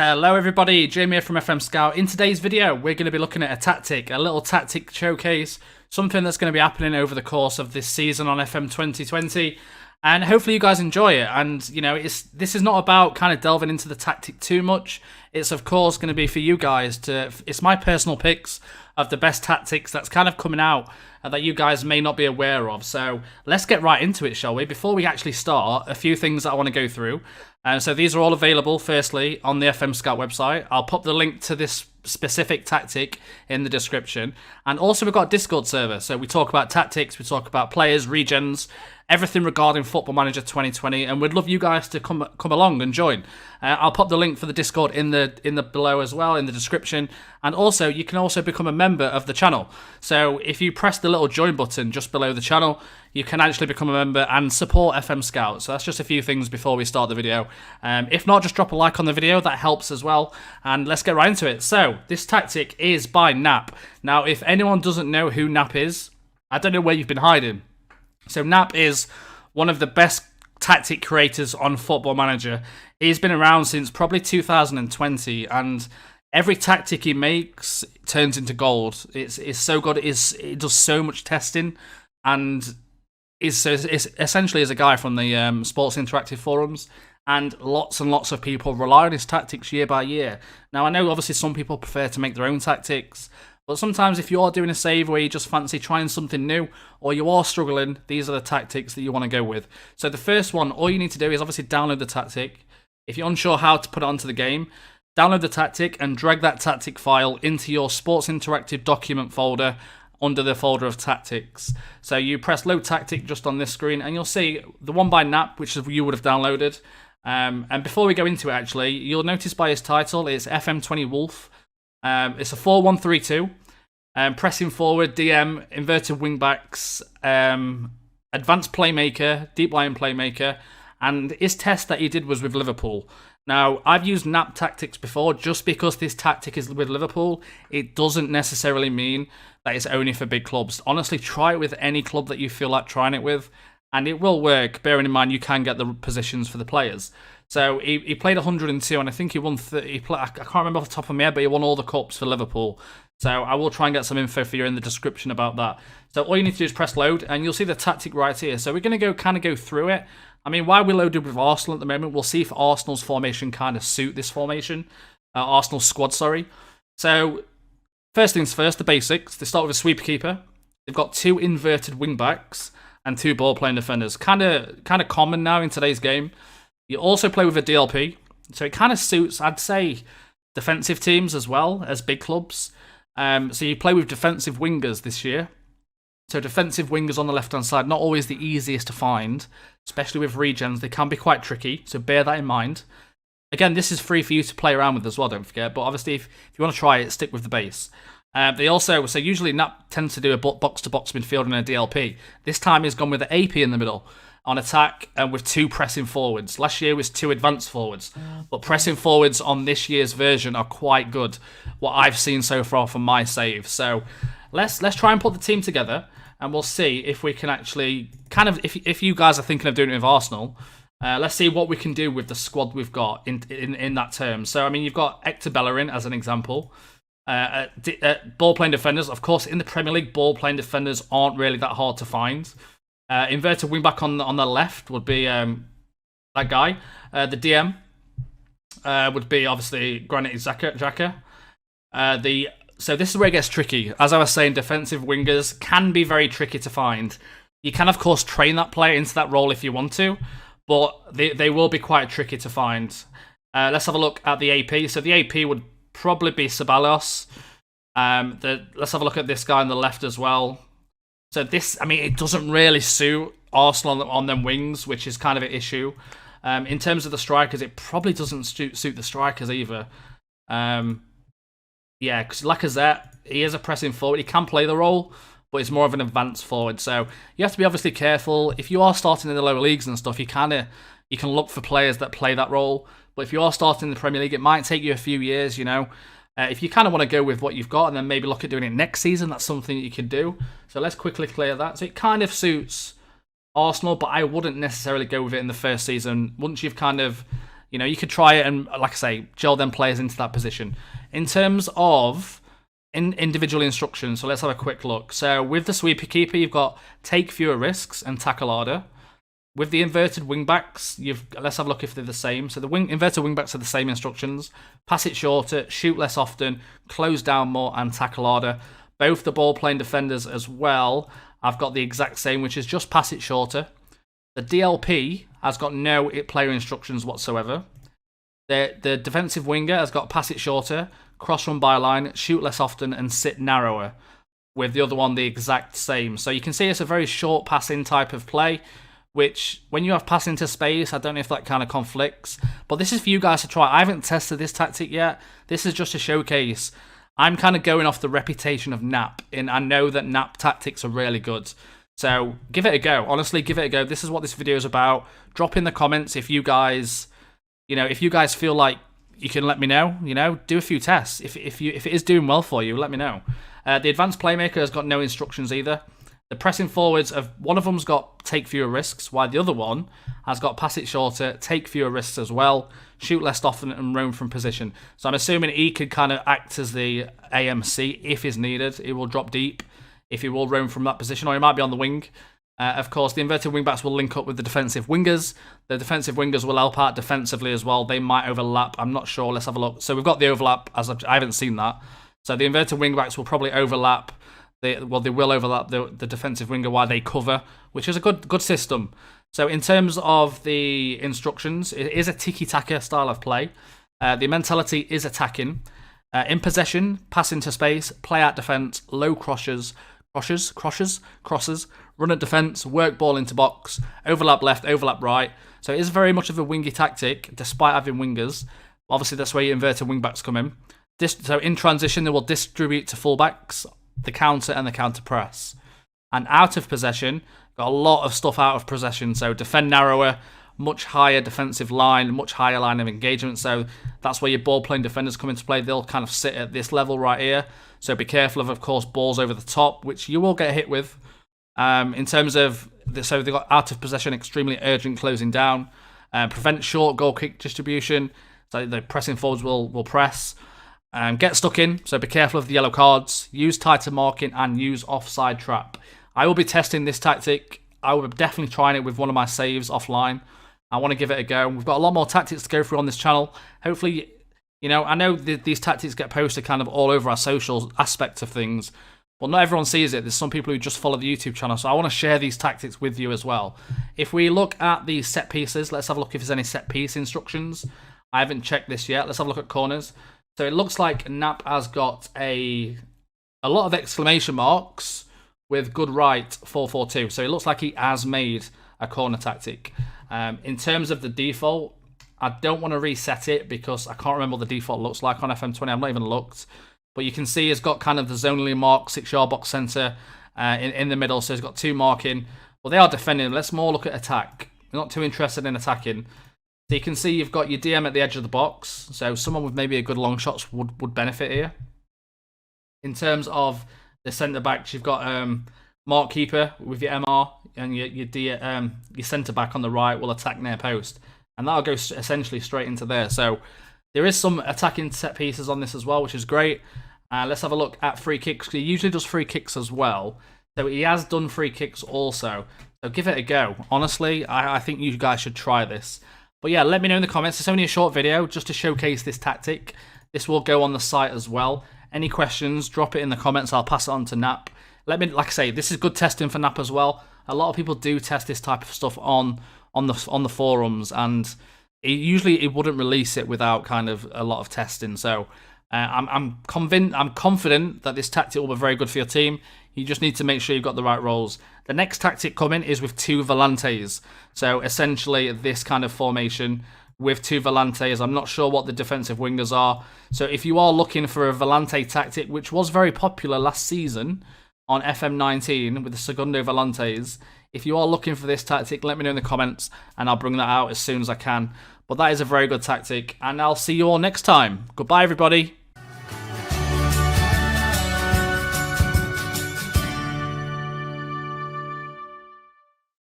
Hello everybody, Jamie here from FM Scout. In today's video, we're going to be looking at a little tactic showcase, something that's going to be happening over the course of this season on FM 2020, and hopefully you guys enjoy it. And you know, this is not about kind of delving into the tactic too much. It's of course going to be for you guys it's my personal picks of the best tactics that's kind of coming out that you guys may not be aware of. So let's get right into it, shall we? Before we actually start, a few things that I want to go through. So these are all available, firstly, on the FM Scout website. I'll pop the link to this specific tactic in the description. And also we've got a Discord server. So we talk about tactics, we talk about players, regens, everything regarding Football Manager 2020. And we'd love you guys to come along and join. I'll pop the link for the Discord in the below as well, in the description. And also, you can also become a member of the channel. So if you press the little join button just below the channel, you can actually become a member and support FM Scout. So that's just a few things before we start the video. If not, just drop a like on the video. That helps as well. And let's get right into it. So this tactic is by Knap. Now, if anyone doesn't know who Knap is, I don't know where you've been hiding. So Knap is one of the best tactic creators on Football Manager. He's been around since probably 2020, and every tactic he makes turns into gold. It's so good. It does so much testing, and is essentially is a guy from the Sports Interactive forums, and lots of people rely on his tactics year by year. Now, I know obviously some people prefer to make their own tactics, but sometimes if you're doing a save where you just fancy trying something new, or you are struggling, these are the tactics that you want to go with. So the first one, all you need to do is obviously download the tactic. If you're unsure how to put it onto the game, download the tactic and drag that tactic file into your Sports Interactive document folder under the folder of tactics. So you press load tactic just on this screen, and you'll see the one by Knap, which you would have downloaded. And before we go into it, actually, you'll notice by his title, it's FM20 Wolf. It's a 4-1-3-2. Pressing forward, DM, inverted wingbacks, advanced playmaker, deep line playmaker, and his test that he did was with Liverpool. Now, I've used Knap tactics before. Just because this tactic is with Liverpool, it doesn't necessarily mean that it's only for big clubs. Honestly, try it with any club that you feel like trying it with, and it will work, bearing in mind you can get the positions for the players. So he played 102, and I think he won. I can't remember off the top of my head, but he won all the cups for Liverpool. So I will try and get some info for you in the description about that. So all you need to do is press load, and you'll see the tactic right here. So we're going to go through it. I mean, while we're loaded with Arsenal at the moment, we'll see if Arsenal's formation kind of suit this formation. Arsenal's squad, sorry. So first things first, the basics. They start with a sweeper keeper. They've got 2 inverted wing backs and 2 ball-playing defenders. Kind of common now in today's game. You also play with a DLP, so it kind of suits, I'd say, defensive teams as well as big clubs. So you play with defensive wingers this year. So defensive wingers on the left-hand side, not always the easiest to find, especially with regens. They can be quite tricky, so bear that in mind. Again, this is free for you to play around with as well, don't forget. But obviously, if you want to try it, stick with the base. They also, so usually Knap tends to do a box-to-box midfield and a DLP. This time he's gone with the AP in the middle on attack and with 2 pressing forwards. Last year was 2 advanced forwards, but pressing forwards on this year's version are quite good, what I've seen so far from my save. So let's try and put the team together, and we'll see if we can actually kind of, if you guys are thinking of doing it with Arsenal, let's see what we can do with the squad we've got in that term. So I mean, you've got Hector Bellerin as an example. Ball-playing defenders, of course, in the Premier League, ball-playing defenders aren't really that hard to find. Inverted wingback on the left would be that guy. The DM would be obviously Granit Xhaka. So this is where it gets tricky. As I was saying, defensive wingers can be very tricky to find. You can, of course, train that player into that role if you want to, but they will be quite tricky to find. Let's have a look at the AP. So the AP would probably be Ceballos. Let's have a look at this guy on the left as well. So this, I mean, it doesn't really suit Arsenal on them wings, which is kind of an issue. In terms of the strikers, it probably doesn't suit the strikers either. Yeah, because Lacazette, he is a pressing forward. He can play the role, but it's more of an advanced forward. So you have to be obviously careful. If you are starting in the lower leagues and stuff, you can look for players that play that role. But if you are starting in the Premier League, it might take you a few years, you know. If you kind of want to go with what you've got and then maybe look at doing it next season, that's something that you can do. So let's quickly clear that. So it kind of suits Arsenal, but I wouldn't necessarily go with it in the first season. Once you've kind of You know, you could try it and, like I say, gel them players into that position. In terms of individual instructions, so let's have a quick look. So with the sweeper keeper, you've got take fewer risks and tackle harder. With the inverted wingbacks, let's have a look if they're the same. So the inverted wingbacks are the same instructions. Pass it shorter, shoot less often, close down more, and tackle harder. Both the ball-playing defenders as well, I've got the exact same, which is just pass it shorter. The DLP has got no player instructions whatsoever. The defensive winger has got pass it shorter, cross run byline, shoot less often, and sit narrower. With the other one the exact same. So you can see it's a very short passing type of play, which when you have pass into space, I don't know if that kind of conflicts. But this is for you guys to try. I haven't tested this tactic yet. This is just a showcase. I'm kind of going off the reputation of Knap, and I know that Knap tactics are really good. So give it a go. Honestly, give it a go. This is what this video is about. Drop in the comments if you guys, if you guys feel like you can let me know. Do a few tests. If it is doing well for you, let me know. The advanced playmaker has got no instructions either. The pressing forwards one of them's got take fewer risks, while the other one has got pass it shorter, take fewer risks as well, shoot less often, and roam from position. So I'm assuming he could kind of act as the AMC if is needed. He will drop deep if he will roam from that position, or he might be on the wing. Of course, the inverted wingbacks will link up with the defensive wingers. The defensive wingers will help out defensively as well. They might overlap. I'm not sure. Let's have a look. So we've got the overlap. I haven't seen that. So the inverted wingbacks will probably overlap. They will overlap the defensive winger while they cover, which is a good system. So in terms of the instructions, it is a tiki-taka style of play. The mentality is attacking. In possession, pass into space, play out defense, low crosses, run at defense, work ball into box, overlap left, overlap right. So it is very much of a wingy tactic, despite having wingers. Obviously, that's where your inverted wingbacks come in. So in transition, they will distribute to fullbacks, the counter and the counter press. And out of possession, got a lot of stuff out of possession. So defend narrower, much higher defensive line, much higher line of engagement. So that's where your ball playing defenders come into play. They'll kind of sit at this level right here. So be careful of course, balls over the top, which you will get hit with. In terms of, so they've got out of possession, extremely urgent closing down. Prevent short goal kick distribution. So the pressing forwards will press. Get stuck in, so be careful of the yellow cards. Use tighter marking and use offside trap. I will be testing this tactic. I will be definitely trying it with one of my saves offline. I want to give it a go. We've got a lot more tactics to go through on this channel. Hopefully, I know these tactics get posted kind of all over our social aspect of things, but not everyone sees it. There's some people who just follow the YouTube channel, so I want to share these tactics with you as well. If we look at the set pieces, let's have a look if there's any set piece instructions. I haven't checked this yet. Let's have a look at corners. So it looks like Knap has got a lot of exclamation marks with good right 442. So it looks like he has made a corner tactic. In terms of the default, I don't want to reset it because I can't remember what the default looks like on FM20. I've not even looked. But you can see it's got kind of the zonally marked 6-yard box centre in the middle. So it's got two marking. Well, they are defending. Let's more look at attack. We're not too interested in attacking. So you can see you've got your DM at the edge of the box. So someone with maybe a good long shots would benefit here. In terms of the centre-backs, you've got Mark Keeper with your MR, and your centre-back on the right will attack near post. And that'll go essentially straight into there. So there is some attacking set pieces on this as well, which is great. Let's have a look at free kicks. He usually does free kicks as well. So he has done free kicks also. So give it a go. Honestly, I think you guys should try this. But yeah, let me know in the comments. It's only a short video just to showcase this tactic. This will go on the site as well. Any questions, drop it in the comments. I'll pass it on to Knap. Like I say, this is good testing for Knap as well. A lot of people do test this type of stuff on the forums, and usually it wouldn't release it without kind of a lot of testing. So I'm confident that this tactic will be very good for your team. You just need to make sure you've got the right roles. The next tactic coming is with two volantes. So essentially this kind of formation with two volantes. I'm not sure what the defensive wingers are. So if you are looking for a volante tactic, which was very popular last season on FM19 with the segundo volantes, if you are looking for this tactic, let me know in the comments and I'll bring that out as soon as I can. But that is a very good tactic, and I'll see you all next time. Goodbye, everybody.